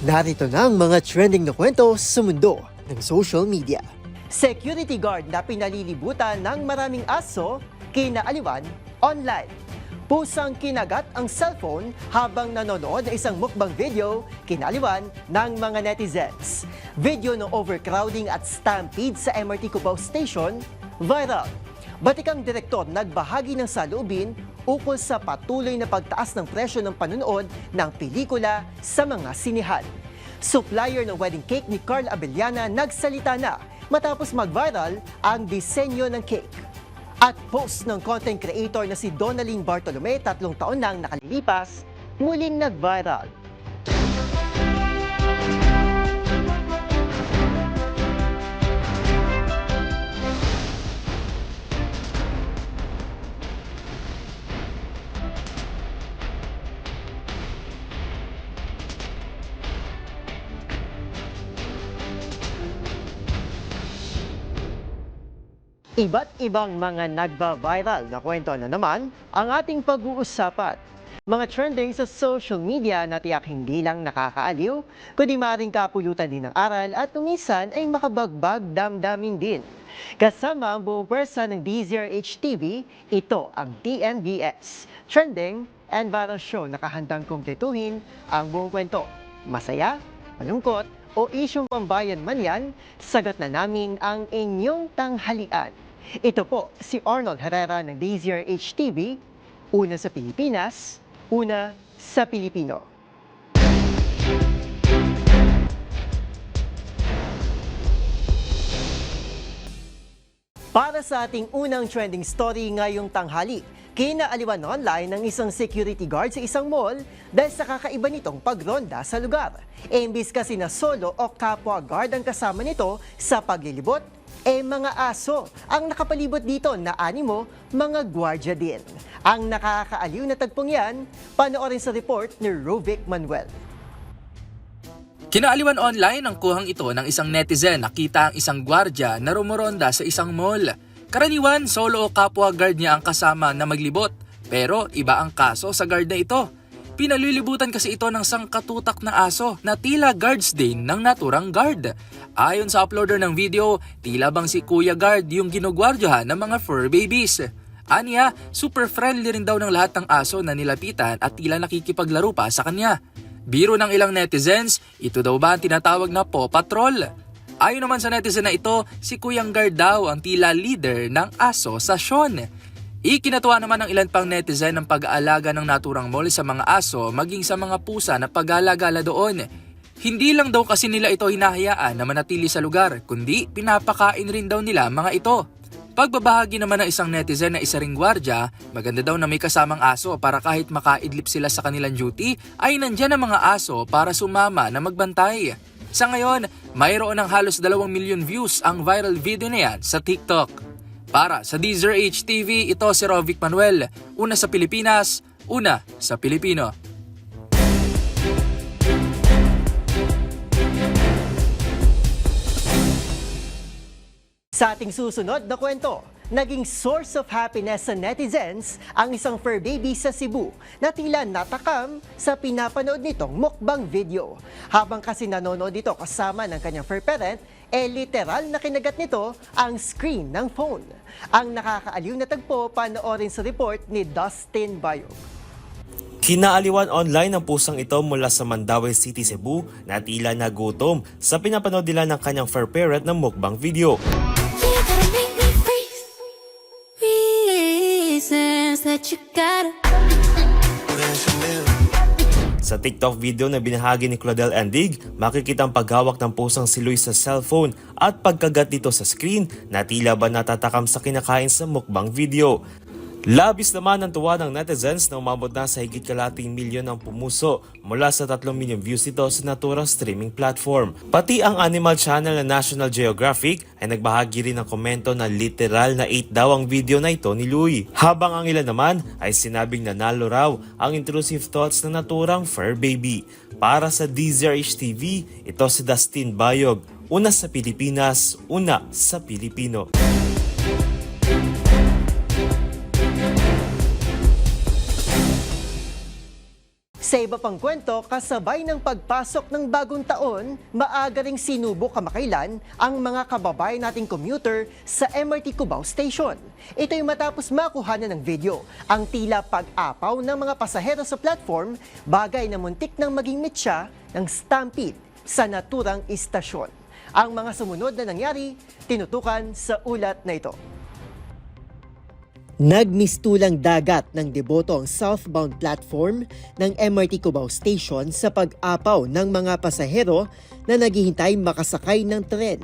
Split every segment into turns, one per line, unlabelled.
Narito na ang mga trending na kwento sa mundo ng social media. Security guard na pinalilibutan ng maraming aso, kinaaliwan online. Pusang kinagat ang cellphone habang nanonood ng isang mukbang video, kinaliwan ng mga netizens. Video ng overcrowding at stampede sa MRT Cubao Station, viral. Batikang direktor nagbahagi ng saloobin ukol sa patuloy na pagtaas ng presyo ng panunood ng pelikula sa mga sinihan. Supplier ng wedding cake ni Carl Abellana nagsalita na matapos mag-viral ang disenyo ng cake. At post ng content creator na si Donaline Bartolome, 3 taon nang nakalilipas, muling nag-viral. Iba't ibang mga nagba-viral na kwento na naman ang ating pag-uusapan. Mga trending sa social media na tiyak hindi lang nakakaaliw, kundi maaaring kapulutan din ng aral at tumisan ay makabagbag damdamin din. Kasama ang buong pwersa ng DZRH TV, ito ang TNVS, Trending and Viral Show na kahandang kumpletuhin ang buong kwento. Masaya, malungkot, o isyong pambayan man yan, sagot na namin ang inyong tanghalian. Ito po si Arnold Herrera ng DZRH TV, una sa Pilipinas, una sa Pilipino. Para sa ating unang trending story ngayong tanghali, kinaaliwan online ng isang security guard sa isang mall dahil sa kakaiba nitong pagronda sa lugar. Imbis kasi na solo o kapwa guard ang kasama nito sa paglilibot, mga aso ang nakapalibot dito na animo, mga gwardya din. Ang nakakaaliw na tagpong yan, panoorin sa report ni Rovic Manuel.
Kinaaliwan online ang kuhang ito ng isang netizen. Nakita ang isang gwardya na rumoronda sa isang mall. Karaniwan, solo o kapwa guard niya ang kasama na maglibot. Pero iba ang kaso sa guard na ito. Pinalilibutan kasi ito ng sangkatutak na aso na tila guards din ng naturang guard. Ayon sa uploader ng video, tila bang si Kuya Guard yung ginugwardyahan ng mga fur babies. Aniya, super friendly rin daw ng lahat ng aso na nilapitan at tila nakikipaglaro pa sa kanya. Biro ng ilang netizens, ito daw ba ang tinatawag na Paw Patrol? Ayon naman sa netizen na ito, si Kuyang Guard daw ang tila leader ng asosasyon. Ikinatuwa naman ng ilan pang netizen ang pag-aalaga ng naturang mall sa mga aso maging sa mga pusa na pag-alagala doon. Hindi lang daw kasi nila ito hinahayaan na manatili sa lugar, kundi pinapakain rin daw nila mga ito. Pagbabahagi naman ng isang netizen na isa ring gwardya, maganda daw na may kasamang aso para kahit makaidlip sila sa kanilang duty, ay nandyan ang mga aso para sumama na magbantay. Sa ngayon, mayroon ng halos 2 milyon views ang viral video na yan sa TikTok. Para sa DZRH TV, ito si Rovic Manuel, una sa Pilipinas, una sa Pilipino.
Sa ating susunod na kwento, naging source of happiness sa netizens ang isang fur baby sa Cebu na tila natakam sa pinapanood nitong mukbang video. Habang kasi nanonood ito kasama ng kanyang fur parent, literal na kinagat nito ang screen ng phone. Ang nakakaaliw na tagpo, panoorin sa report ni Dustin Bayog.
Kinaaliwan online ang pusang ito mula sa Mandaue City, Cebu na tila nagutom sa pinapanood nila ng kanyang fur parent ng mukbang video. Sa TikTok video na binahagi ni Claudel Endig, makikita ang paghawak ng pusang si Luis sa cellphone at pagkagat dito sa screen na tila ba natatakam sa kinakain sa mukbang video. Labis naman ang tuwa ng netizens na umabot na sa higit kalating milyon ang pumuso mula sa 3 milyong views ito sa naturang streaming platform. Pati ang Animal Channel na National Geographic ay nagbahagi rin ng komento na literal na 8 daw ang video na ito ni Louie. Habang ang ilan naman ay sinabing nanalo raw ang intrusive thoughts na naturang fur baby. Para sa DZRH TV, ito si Dustin Bayog, una sa Pilipinas, una sa Pilipino.
Sa iba pang kwento, kasabay ng pagpasok ng bagong taon, maaga ring sinubok kamakailan ang mga kababayan nating commuter sa MRT Cubao Station. Ito'y matapos makuhanan ng video ang tila pag-apaw ng mga pasahero sa platform, bagay na muntik nang maging mitya ng stampede sa naturang istasyon. Ang mga sumunod na nangyari, tinutukan sa ulat na ito. Nagmistulang dagat ng deboto ang southbound platform ng MRT Cubao Station sa pag-apaw ng mga pasahero na naghihintay makasakay ng tren.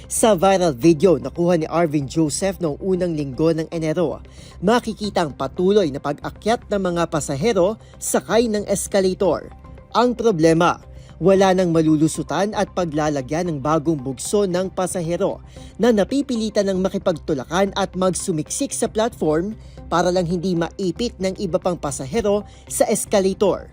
Sa viral video na kuha ni Arvin Joseph noong unang linggo ng Enero, makikitang patuloy na pag-akyat ng mga pasahero sakay ng escalator. Ang problema, wala nang malulusutan at paglalagyan ng bagong bugso ng pasahero na napipilitan ng makipagtulakan at magsumiksik sa platform para lang hindi maipit ng iba pang pasahero sa escalator.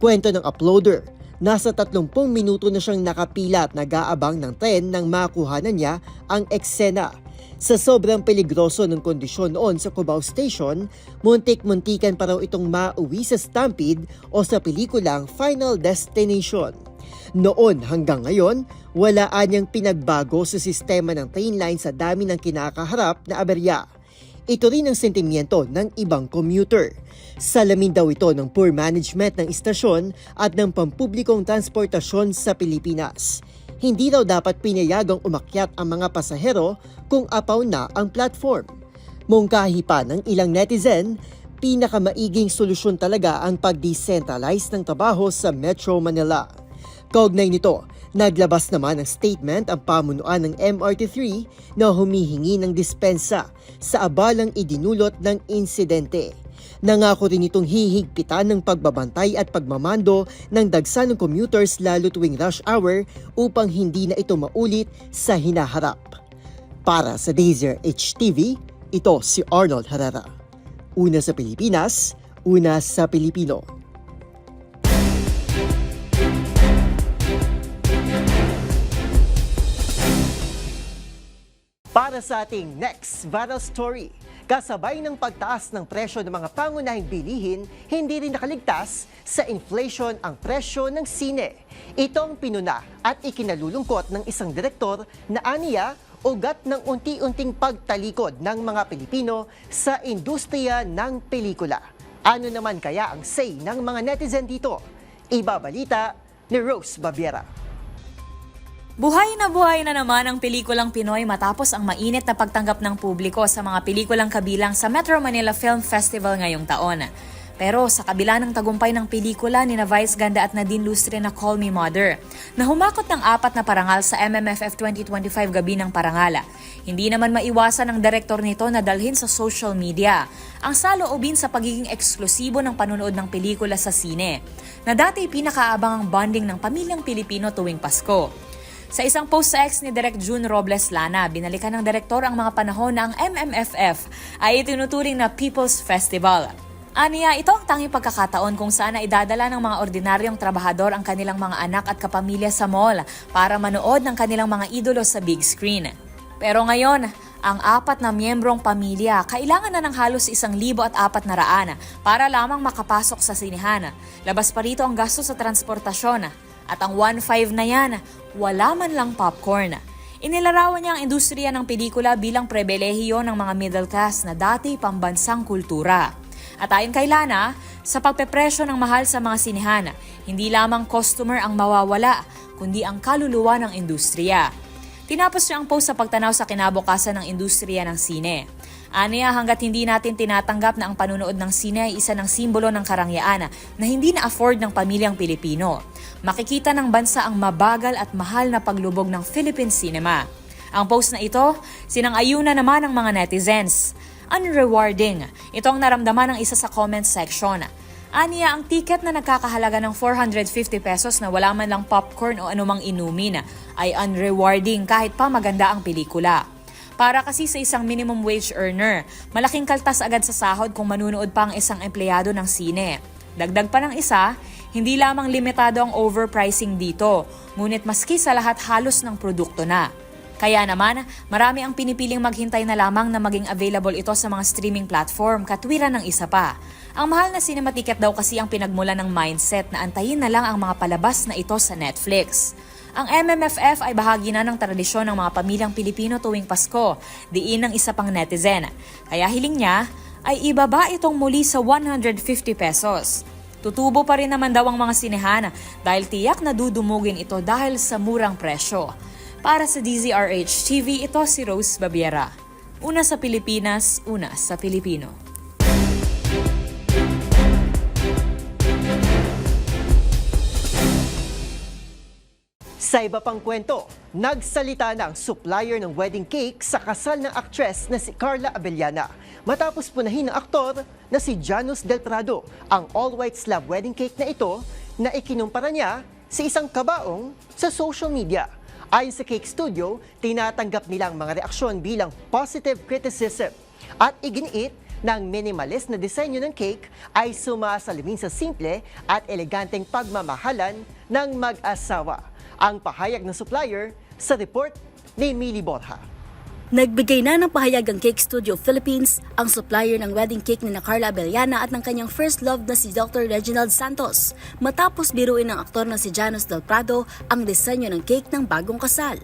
Kwento ng uploader, nasa 30 minuto na siyang nakapila at nag-aabang ng tren nang makuhanan niya ang eksena. Sa sobrang peligroso ng kondisyon noon sa Cubao Station, muntik-muntikan pa raw itong mauwi sa stampede o sa pelikulang Final Destination. Noon hanggang ngayon, wala anyang pinagbago sa sistema ng train line sa dami ng kinakaharap na aberya. Ito rin ang sentimiento ng ibang commuter. Salamin daw ito ng poor management ng istasyon at ng pampublikong transportasyon sa Pilipinas. Hindi daw dapat pinayagang umakyat ang mga pasahero kung apaw na ang platform. Mungkahi pa ng ilang netizen, pinakamaiging solusyon talaga ang pag-decentralize ng trabaho sa Metro Manila. Kaugnay nito, naglabas naman ng statement ang pamunuan ng MRT3 na humihingi ng dispensa sa abalang idinulot ng insidente. Nangako rin itong hihigpitan ng pagbabantay at pagmamando ng dagsa ng commuters lalo tuwing rush hour upang hindi na ito maulit sa hinaharap. Para sa Dazer HTV, ito si Arnold Herrera. Una sa Pilipinas, una sa Pilipino. Para sa ating next viral story, kasabay ng pagtaas ng presyo ng mga pangunahing bilihin, hindi rin nakaligtas sa inflation ang presyo ng sine. Itong pinuna at ikinalulungkot ng isang direktor na aniya ugat ng unti-unting pagtalikod ng mga Pilipino sa industriya ng pelikula. Ano naman kaya ang say ng mga netizen dito? Ibabalita ni Rose Babiera.
Buhay na naman ang pelikulang Pinoy matapos ang mainit na pagtanggap ng publiko sa mga pelikulang kabilang sa Metro Manila Film Festival ngayong taon. Pero sa kabila ng tagumpay ng pelikula ni Vice Ganda at Nadine Lustre na Call Me Mother, na humakot ng 4 na parangal sa MMFF 2025 Gabi ng Parangala, hindi naman maiwasan ng direktor nito na dalhin sa social media ang saloobin sa pagiging eksklusibo ng panunood ng pelikula sa sine, na dati pinakaabang ang bonding ng pamilyang Pilipino tuwing Pasko. Sa isang post sa X ni Direk June Robles Lana, binalikan ng direktor ang mga panahon na ang MMFF ay itinuturing na People's Festival. Aniya, ito ang tanging pagkakataon kung saan na idadala ng mga ordinaryong trabahador ang kanilang mga anak at kapamilya sa mall para manood ng kanilang mga idolo sa big screen. Pero ngayon, ang 4 na miyembrong pamilya kailangan na ng halos 1,400 para lamang makapasok sa sinihan. Labas pa rito ang gasto sa transportasyon. At ang 1.5 na yan, wala man lang popcorn. Inilarawan niya ang industriya ng pelikula bilang pribilehiyo ng mga middle class na dati pambansang kultura. At ayon kay Lana, sa pagpepresyo ng mahal sa mga sinihan, hindi lamang customer ang mawawala, kundi ang kaluluwa ng industriya. Tinapos niya ang post sa pagtanaw sa kinabukasan ng industriya ng sine. Aniya, hanggat hindi natin tinatanggap na ang panunood ng sine ay isa ng simbolo ng karangyaan na hindi na-afford ng pamilyang Pilipino, makikita ng bansa ang mabagal at mahal na paglubog ng Philippine cinema. Ang post na ito, sinang-ayuna naman ng mga netizens. Unrewarding. Ito ang naramdaman ng isa sa comment section. Aniya, ang ticket na nagkakahalaga ng 450 pesos na wala man lang popcorn o anumang inumin ay unrewarding kahit pa maganda ang pelikula. Para kasi sa isang minimum wage earner, malaking kaltas agad sa sahod kung manunood pa ang isang empleyado ng sine. Dagdag pa ng isa, hindi lamang limitado ang overpricing dito, ngunit maski sa lahat halos ng produkto na. Kaya naman, marami ang pinipiling maghintay na lamang na maging available ito sa mga streaming platform, katwiran ng isa pa. Ang mahal na cinema ticket daw kasi ang pinagmula ng mindset na antayin na lang ang mga palabas na ito sa Netflix. Ang MMFF ay bahagi na ng tradisyon ng mga pamilyang Pilipino tuwing Pasko, diin ng isa pang netizen. Kaya hiling niya ay ibaba itong muli sa 150 pesos. Tutubo pa rin naman daw ang mga sinehan dahil tiyak na dudumugin ito dahil sa murang presyo. Para sa DZRH TV, ito si Rose Babiera. Una sa Pilipinas, una sa Pilipino.
Sa iba pang kwento, nagsalita na ang supplier ng wedding cake sa kasal ng aktres na si Carla Abellana matapos punahin ng aktor na si Janus Del Prado ang all-white slab wedding cake na ito na ikinumpara niya sa isang kabaong sa social media. Ayon sa Cake Studio, tinatanggap nilang mga reaksyon bilang positive criticism at iginiit ng minimalist na disenyo ng cake ay sumasalamin sa simple at eleganteng pagmamahalan ng mag-asawa. Ang pahayag ng supplier sa report ni Mili Borja.
Nagbigay na ng pahayag ang Cake Studio Philippines, ang supplier ng wedding cake ni Carla Abellana at ng kanyang first love na si Dr. Reginald Santos, matapos biruin ng aktor na si Janus Del Prado ang disenyo ng cake ng bagong kasal.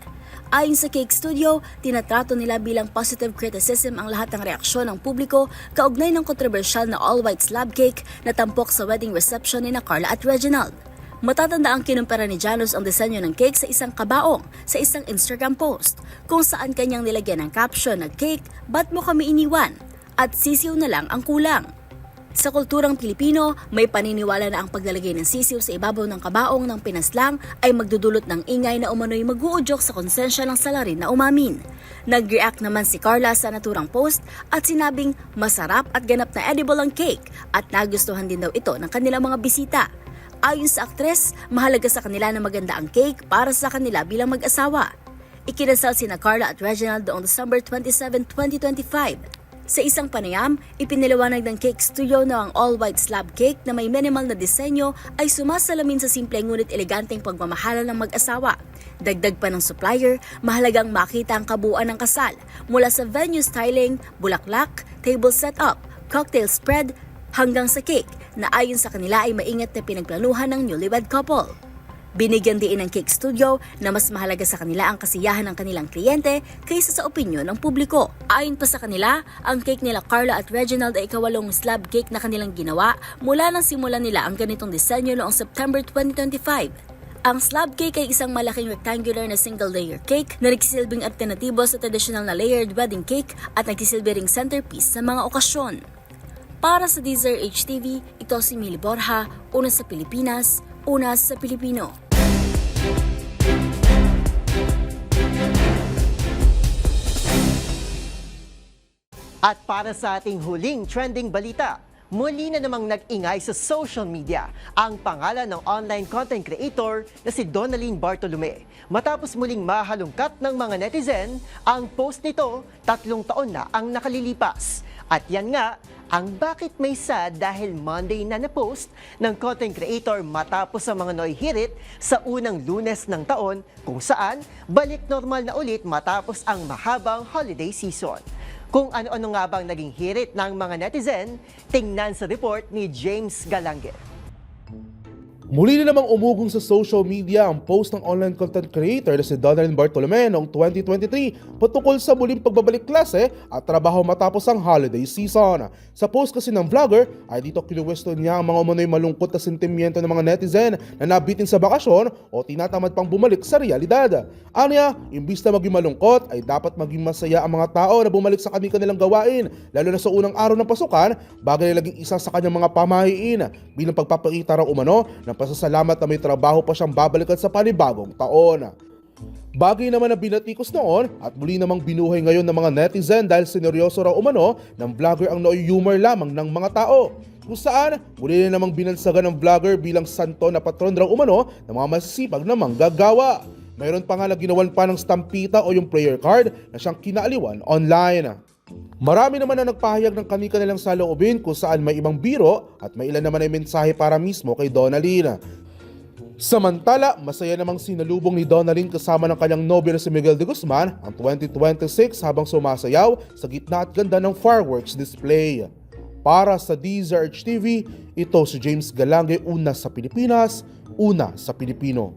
Ayon sa Cake Studio, tinatrato nila bilang positive criticism ang lahat ng reaksyon ng publiko kaugnay ng kontrobersyal na all-white slab cake na tampok sa wedding reception ni Carla at Reginald. Matatanda ang kinumpara ni Janus ang disenyo ng cake sa isang kabaong sa isang Instagram post kung saan kanyang nilagyan ng caption na cake, ba't mo kami iniwan? At sisiw na lang ang kulang. Sa kulturang Pilipino, may paniniwala na ang paglalagay ng sisiw sa ibabaw ng kabaong ng pinaslang ay magdudulot ng ingay na umano'y mag-uudyok sa konsensya ng salarin na umamin. Nag-react naman si Carla sa naturang post at sinabing masarap at ganap na edible ang cake at nagustuhan din daw ito ng kanilang mga bisita. Ayon sa aktres, mahalaga sa kanila na maganda ang cake para sa kanila bilang mag-asawa. Ikinasal sina Carla at Reginald noong December 27, 2025. Sa isang panayam, ipiniliwanag ng Cake Studio na ang all-white slab cake na may minimal na disenyo ay sumasalamin sa simple ngunit eleganteng pagmamahalan ng mag-asawa. Dagdag pa ng supplier, mahalagang makita ang kabuuan ng kasal mula sa venue styling, bulaklak, table setup, cocktail spread, hanggang sa cake na ayon sa kanila ay maingat na pinagplanuhan ng newlywed couple. Binigyan din ng Cake Studio na mas mahalaga sa kanila ang kasiyahan ng kanilang kliyente kaysa sa opinyon ng publiko. Ayon pa sa kanila, ang cake nila Carla at Reginald ay ikawalong slab cake na kanilang ginawa mula nang simulan nila ang ganitong disenyo noong September 2025. Ang slab cake ay isang malaking rectangular na single-layer cake na nagsisilbing alternatibo sa traditional na layered wedding cake at nagsisilbi ring centerpiece sa mga okasyon. Para sa DZRH TV, ito si Mili Borja, una sa Pilipinas, una sa Pilipino.
At para sa ating huling trending balita, muli na namang nag-ingay sa social media ang pangalan ng online content creator na si Donaline Bartolome. Matapos muling mahalungkat ng mga netizen, ang post nito 3 taon na ang nakalilipas. At yan nga, ang bakit may sad dahil Monday na na-post ng content creator matapos ang mga Noy hirit sa unang Lunes ng taon kung saan balik normal na ulit matapos ang mahabang holiday season. Kung ano-ano nga bang naging hirit ng mga netizen, tingnan sa report ni James Galange.
Muli na namang umugong sa social media ang post ng online content creator na si Donaline Bartolome noong 2023 patungkol sa muling pagbabalik klase at trabaho matapos ang holiday season. Sa post kasi ng vlogger ay dito kinuwestiyon niya ang mga umano'y malungkot na sentimiento ng mga netizen na nabitin sa bakasyon o tinatamad pang bumalik sa realidad. Anya, imbis na maging malungkot ay dapat maging masaya ang mga tao na bumalik sa kanilang gawain, lalo na sa unang araw ng pasukan, bagay na naging isa sa kanyang mga pamahiin bilang pagpapakita raw umano ng pasasalamat na may trabaho pa siyang babalikan sa panibagong taon. Bagay naman na binatikos noon at muli namang binuhay ngayon ng mga netizen dahil sineryoso raw umano ng vlogger ang nooy humor lamang ng mga tao. Kung saan, muli na namang binansagan ng vlogger bilang santo na patron raw umano ng mga masisipag na manggagawa. Mayroon pa nga na ginawan pa ng stampita o yung prayer card na siyang kinaaliwan online. Marami naman na nagpahayag ng kanilang saloobin kung saan may ibang biro at may ilan naman ay mensahe para mismo kay Donaline. Samantala, masaya namang sinalubong ni Donalyn kasama ng kanyang nobyo na si Miguel de Guzman ang 2026 habang sumasayaw sa gitna at ganda ng fireworks display. Para sa DZRH TV, ito si James Galange, una sa Pilipinas, una sa Pilipino.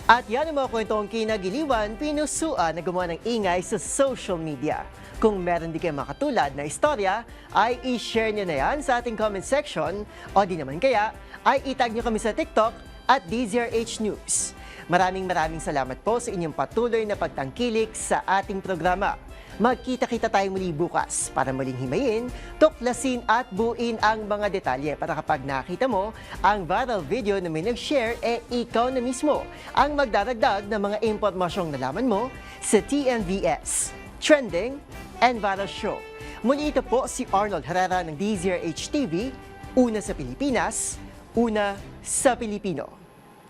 At yan ang mga kwentong kinagiliwan, pinusuan na gumawa ng ingay sa social media. Kung meron di kayo makatulad na istorya, ay i-share nyo na yan sa ating comment section o di naman kaya ay itag nyo kami sa TikTok at DZRH News. Maraming salamat po sa inyong patuloy na pagtangkilik sa ating programa. Magkita-kita tayo muli bukas para muling himayin, tuklasin at buuin ang mga detalye para kapag nakita mo ang viral video na may nag-share, ikaw na mismo ang magdaragdag ng mga impormasyong nalaman mo sa TNVS, Trending and Viral Show. Muli ito po si Arnold Herrera ng DZRH TV, una sa Pilipinas, una sa Pilipino.